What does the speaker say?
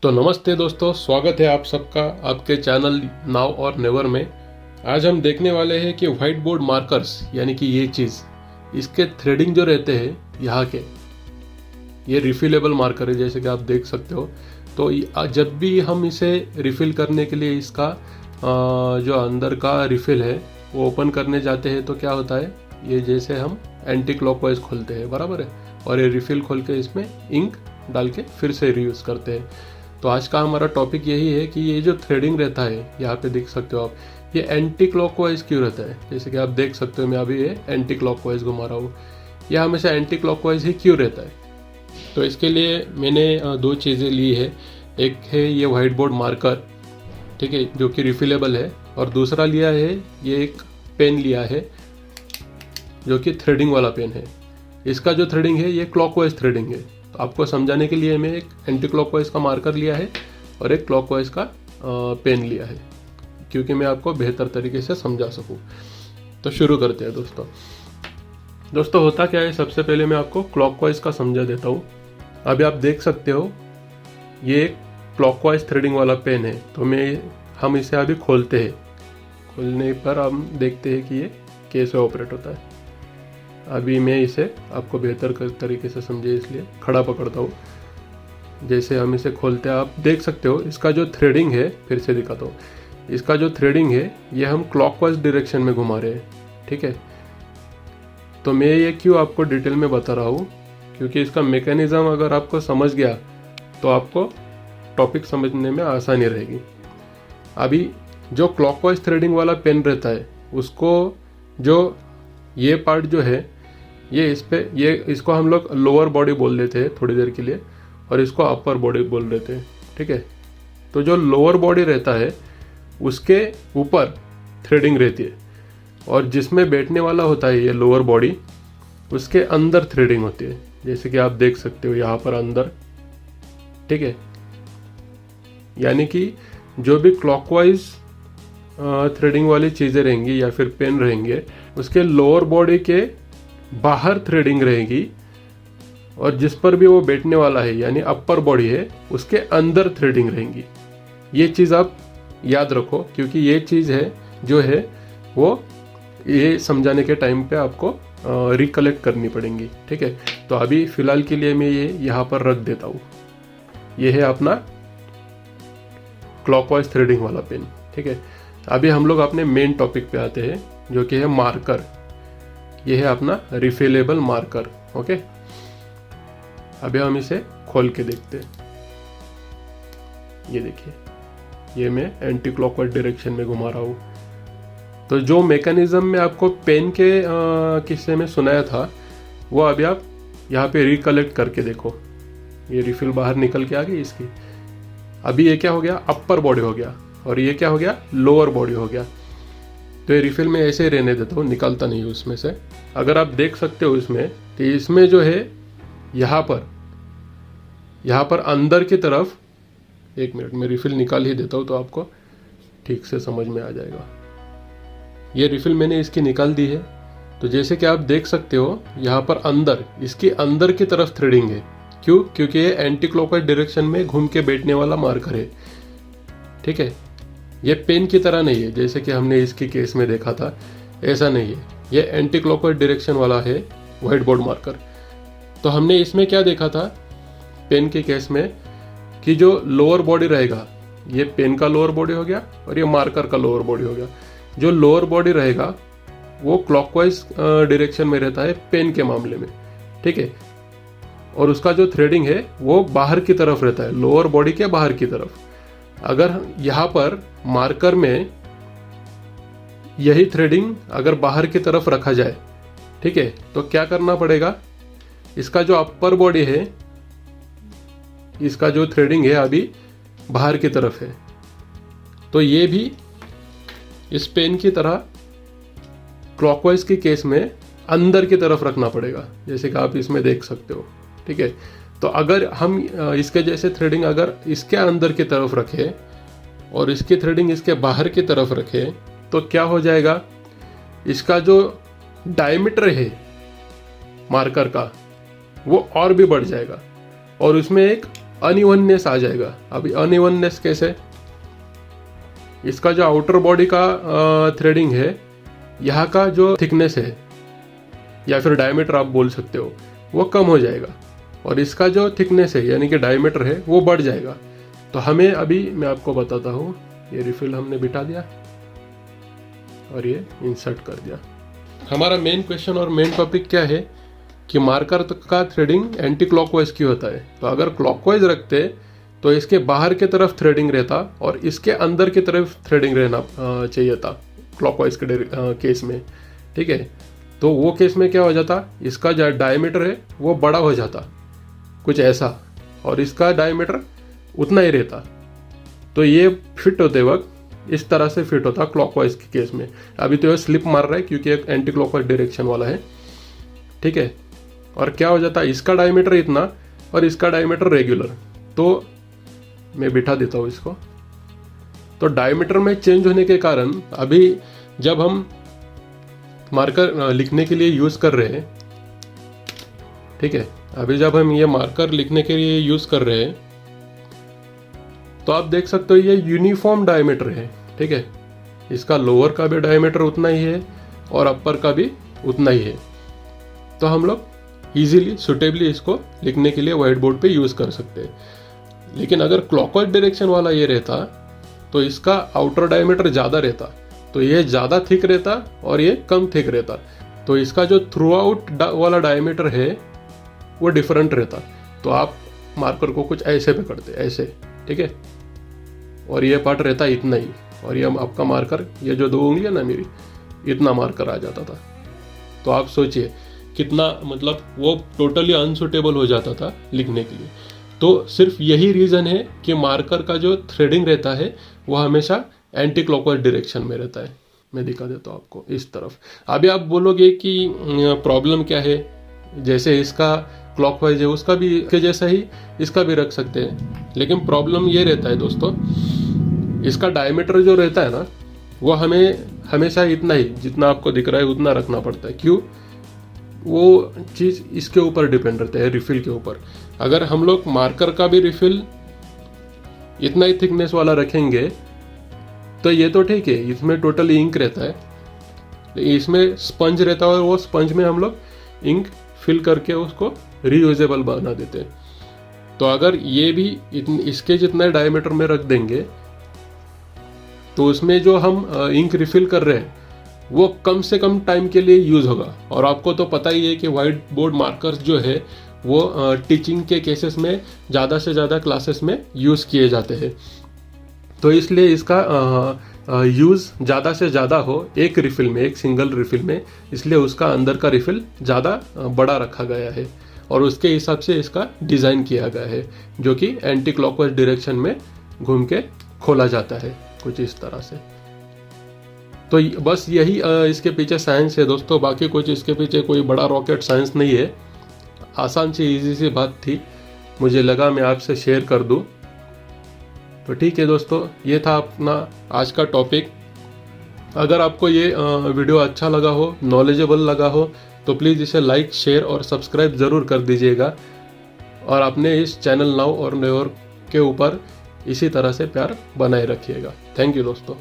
तो नमस्ते दोस्तों, स्वागत है आप सबका आपके चैनल नाउ और नेवर में। आज हम देखने वाले हैं कि व्हाइट बोर्ड मार्कर्स यानी कि ये चीज़, इसके थ्रेडिंग जो रहते हैं यहाँ के, ये रिफिलेबल मार्कर है जैसे कि आप देख सकते हो। तो जब भी हम इसे रिफ़िल करने के लिए इसका जो अंदर का रिफ़िल है वो ओपन करने जाते हैं तो क्या होता है, ये जैसे हम एंटी क्लॉकवाइज खोलते हैं, बराबर है, और ये रिफ़िल खोल के इसमें इंक डाल के फिर से रीयूज़ करते हैं। तो आज का हमारा टॉपिक यही है कि ये जो थ्रेडिंग रहता है, यहाँ पे देख सकते हो आप, ये एंटी क्लॉकवाइज क्यों रहता है। जैसे कि आप देख सकते हो मैं अभी ये एंटी क्लॉकवाइज घुमा रहा हूँ, यह हमेशा एंटी क्लॉकवाइज ही क्यों रहता है। तो इसके लिए मैंने दो चीज़ें ली है। एक है ये व्हाइट बोर्ड मार्कर, ठीक है, जो कि रिफिलेबल है, और दूसरा लिया है ये एक पेन लिया है जो कि थ्रेडिंग वाला पेन है। इसका जो थ्रेडिंग है ये क्लॉकवाइज थ्रेडिंग है। तो आपको समझाने के लिए मैं एक एंटी क्लॉकवाइज का मार्कर लिया है और एक क्लॉकवाइज का पेन लिया है, क्योंकि मैं आपको बेहतर तरीके से समझा सकूं। तो शुरू करते हैं दोस्तों होता क्या है, सबसे पहले मैं आपको क्लॉकवाइज का समझा देता हूँ। अभी आप देख सकते हो ये एक क्लॉकवाइज थ्रेडिंग वाला पेन है। तो हम इसे अभी खोलते हैं। खोलने पर हम देखते हैं कि ये कैसे ऑपरेट होता है। अभी मैं इसे आपको बेहतर तरीके से समझे इसलिए खड़ा पकड़ता हूँ। जैसे हम इसे खोलते हैं आप देख सकते हो इसका जो थ्रेडिंग है, फिर से दिखाता हूँ, इसका जो थ्रेडिंग है ये हम क्लॉकवाइज डायरेक्शन में घुमा रहे हैं, ठीक है। तो मैं ये क्यों आपको डिटेल में बता रहा हूँ, क्योंकि इसका मैकेनिज्म अगर आपको समझ गया तो आपको टॉपिक समझने में आसानी रहेगी। अभी जो क्लॉकवाइज थ्रेडिंग वाला पेन रहता है उसको जो ये पार्ट जो है ये इसको हम लोग लोअर बॉडी बोल देते हैं थोड़ी देर के लिए, और इसको अपर बॉडी बोल देते हैं, ठीक है। तो जो लोअर बॉडी रहता है उसके ऊपर थ्रेडिंग रहती है, और जिसमें बैठने वाला होता है ये लोअर बॉडी, उसके अंदर थ्रेडिंग होती है। जैसे कि आप देख सकते हो यहाँ पर अंदर, ठीक है। यानी कि जो भी क्लॉकवाइज थ्रेडिंग वाली चीज़ें रहेंगी या फिर पेन रहेंगे, उसके लोअर बॉडी के बाहर थ्रेडिंग रहेगी, और जिस पर भी वो बैठने वाला है यानी अपर बॉडी है उसके अंदर थ्रेडिंग रहेंगी। ये चीज़ आप याद रखो, क्योंकि ये चीज़ है जो है वो ये समझाने के टाइम पे आपको रिकलेक्ट करनी पड़ेंगी, ठीक है। तो अभी फ़िलहाल के लिए मैं ये यहाँ पर रख देता हूँ। ये है अपना क्लॉकवाइज थ्रेडिंग वाला पेन, ठीक है। अभी हम लोग अपने मेन टॉपिक पे आते हैं जो कि है मार्कर। ये है अपना रिफिलेबल मार्कर, ओके। अभी हम इसे खोल के देखते हैं। ये देखिए, ये मैं एंटी क्लॉकवाइज डायरेक्शन में घुमा रहा हूँ। तो जो मैकेनिज्म में आपको पेन के किस्से में सुनाया था वो अभी आप यहाँ पे रिकलेक्ट करके देखो। ये रिफिल बाहर निकल के आ गई इसकी। अभी ये क्या हो गया, अपर बॉडी हो गया, और ये क्या हो गया, लोअर बॉडी हो गया। तो ये रिफिल में ऐसे ही रहने देता हूँ, निकालता नहीं हूँ उसमें से। अगर आप देख सकते हो इसमें, तो इसमें जो है यहाँ पर अंदर की तरफ, एक मिनट में रिफिल निकाल ही देता हूँ तो आपको ठीक से समझ में आ जाएगा। ये रिफिल मैंने इसकी निकाल दी है। तो जैसे कि आप देख सकते हो यहाँ पर अंदर, इसकी अंदर की तरफ थ्रेडिंग है। क्यों? क्योंकि ये एंटी क्लॉकवाइज डायरेक्शन में घूम के बैठने वाला मार्कर है, ठीक है। ये पेन की तरह नहीं है जैसे कि हमने इसके केस में देखा था, ऐसा नहीं है। ये एंटी क्लॉकवाइज डायरेक्शन वाला है व्हाइट बोर्ड मार्कर। तो हमने इसमें क्या देखा था पेन के केस में, कि जो लोअर बॉडी रहेगा, ये पेन का लोअर बॉडी हो गया और ये मार्कर का लोअर बॉडी हो गया। जो लोअर बॉडी रहेगा वो क्लॉकवाइज डायरेक्शन में रहता है पेन के मामले में, ठीक है। और उसका जो थ्रेडिंग है वो बाहर की तरफ रहता है, लोअर बॉडी के बाहर की तरफ। अगर यहाँ पर मार्कर में यही थ्रेडिंग अगर बाहर की तरफ रखा जाए, ठीक है, तो क्या करना पड़ेगा, इसका जो अपर बॉडी है, इसका जो थ्रेडिंग है अभी बाहर की तरफ है, तो ये भी इस पेन की तरह क्लॉकवाइज के केस में अंदर की तरफ रखना पड़ेगा, जैसे कि आप इसमें देख सकते हो, ठीक है। तो अगर हम इसके जैसे थ्रेडिंग अगर इसके अंदर की तरफ रखें और इसकी थ्रेडिंग इसके बाहर की तरफ रखें, तो क्या हो जाएगा, इसका जो डायमीटर है मार्कर का वो और भी बढ़ जाएगा, और उसमें एक अनइवननेस आ जाएगा। अभी अनइवननेस कैसे, इसका जो आउटर बॉडी का थ्रेडिंग है, यहाँ का जो थिकनेस है या फिर डायमीटर आप बोल सकते हो, वो कम हो जाएगा और इसका जो थिकनेस है यानी कि डायमीटर है वो बढ़ जाएगा। तो हमें अभी मैं आपको बताता हूँ, ये रिफिल हमने बिठा दिया और ये इंसर्ट कर दिया। हमारा मेन क्वेश्चन और मेन टॉपिक क्या है कि मार्कर का थ्रेडिंग एंटी क्लॉकवाइज क्यों होता है। तो अगर क्लॉकवाइज रखते तो इसके बाहर की तरफ थ्रेडिंग रहता और इसके अंदर की तरफ थ्रेडिंग रहना चाहिए था क्लॉकवाइज के केस में, ठीक है। तो वो केस में क्या हो जाता, इसका जो डायमीटर है वो बड़ा हो जाता कुछ ऐसा और इसका डायमीटर उतना ही रहता। तो ये फिट होते वक्त इस तरह से फिट होता क्लॉकवाइज के केस में। अभी तो ये स्लिप मार रहा है क्योंकि एक एंटी क्लॉकवाइज डायरेक्शन वाला है, ठीक है। और क्या हो जाता, इसका डायमीटर इतना और इसका डायमीटर रेगुलर। तो मैं बिठा देता हूँ इसको। तो डायमीटर में चेंज होने के कारण अभी जब हम मार्कर लिखने के लिए यूज़ कर रहे हैं, ठीक है, अभी जब हम ये मार्कर लिखने के लिए यूज़ कर रहे हैं तो आप देख सकते हो ये यूनिफॉर्म डायमीटर है, ठीक है। इसका लोअर का भी डायमीटर उतना ही है और अपर का भी उतना ही है। तो हम लोग इजीली सुटेबली इसको लिखने के लिए व्हाइट बोर्ड पे यूज़ कर सकते हैं। लेकिन अगर क्लॉकवाइज डायरेक्शन वाला ये रहता तो इसका आउटर डायमीटर ज़्यादा रहता, तो ये ज़्यादा थिक रहता और ये कम थिक रहता। तो इसका जो थ्रू आउट वाला डायमीटर है वो डिफरेंट रहता। तो आप मार्कर को कुछ ऐसे पकड़ते, ऐसे, ठीक है, और ये पार्ट रहता इतना ही और ये आपका मार्कर, ये जो 2 उंगली है ना मेरी, इतना मार्कर आ जाता था। तो आप सोचिए कितना, मतलब वो टोटली अनसुटेबल हो जाता था लिखने के लिए। तो सिर्फ यही रीज़न है कि मार्कर का जो थ्रेडिंग रहता है वो हमेशा एंटी क्लॉकवाइज डायरेक्शन में रहता है। मैं दिखा देता हूँ आपको इस तरफ। अभी आप बोलोगे कि प्रॉब्लम क्या है, जैसे इसका क्लॉकवाइज है उसका भी के जैसा ही इसका भी रख सकते हैं। लेकिन प्रॉब्लम ये रहता है दोस्तों, इसका डायमीटर जो रहता है ना वो हमें हमेशा इतना ही, जितना आपको दिख रहा है उतना रखना पड़ता है। क्यों, वो चीज़ इसके ऊपर डिपेंड रहता है, रिफिल के ऊपर। अगर हम लोग मार्कर का भी रिफिल इतना ही थिकनेस वाला रखेंगे तो ये तो ठीक है, इसमें टोटली इंक रहता है, इसमें स्पंज रहता है और वो स्पंज में हम लोग इंक फिल करके उसको रीयूजेबल बना देते हैं। तो अगर ये भी इसके जितना डायमीटर में रख देंगे तो उसमें जो हम इंक रिफिल कर रहे हैं वो कम से कम टाइम के लिए यूज़ होगा। और आपको तो पता ही है कि व्हाइट बोर्ड मार्कर्स जो है वो टीचिंग के केसेस में ज़्यादा से ज़्यादा क्लासेस में यूज़ किए जाते हैं। तो इसलिए इसका यूज़ ज़्यादा से ज़्यादा हो एक रिफिल में, एक सिंगल रिफिल में, इसलिए उसका अंदर का रिफिल ज़्यादा बड़ा रखा गया है और उसके हिसाब से इसका डिज़ाइन किया गया है, जो कि एंटी क्लॉकवाइज डायरेक्शन में घूम के खोला जाता है कुछ इस तरह से। तो बस यही इसके पीछे साइंस है दोस्तों, बाकी कुछ इसके पीछे कोई बड़ा रॉकेट साइंस नहीं है। आसान सी इजी सी बात थी, मुझे लगा मैं आपसे शेयर कर दूं। तो ठीक है दोस्तों, ये था अपना आज का टॉपिक। अगर आपको ये वीडियो अच्छा लगा हो, नॉलेजेबल लगा हो, तो प्लीज़ इसे लाइक, शेयर और सब्सक्राइब ज़रूर कर दीजिएगा और अपने इस चैनल नाउ और नेवर के ऊपर इसी तरह से प्यार बनाए रखिएगा। थैंक यू दोस्तों।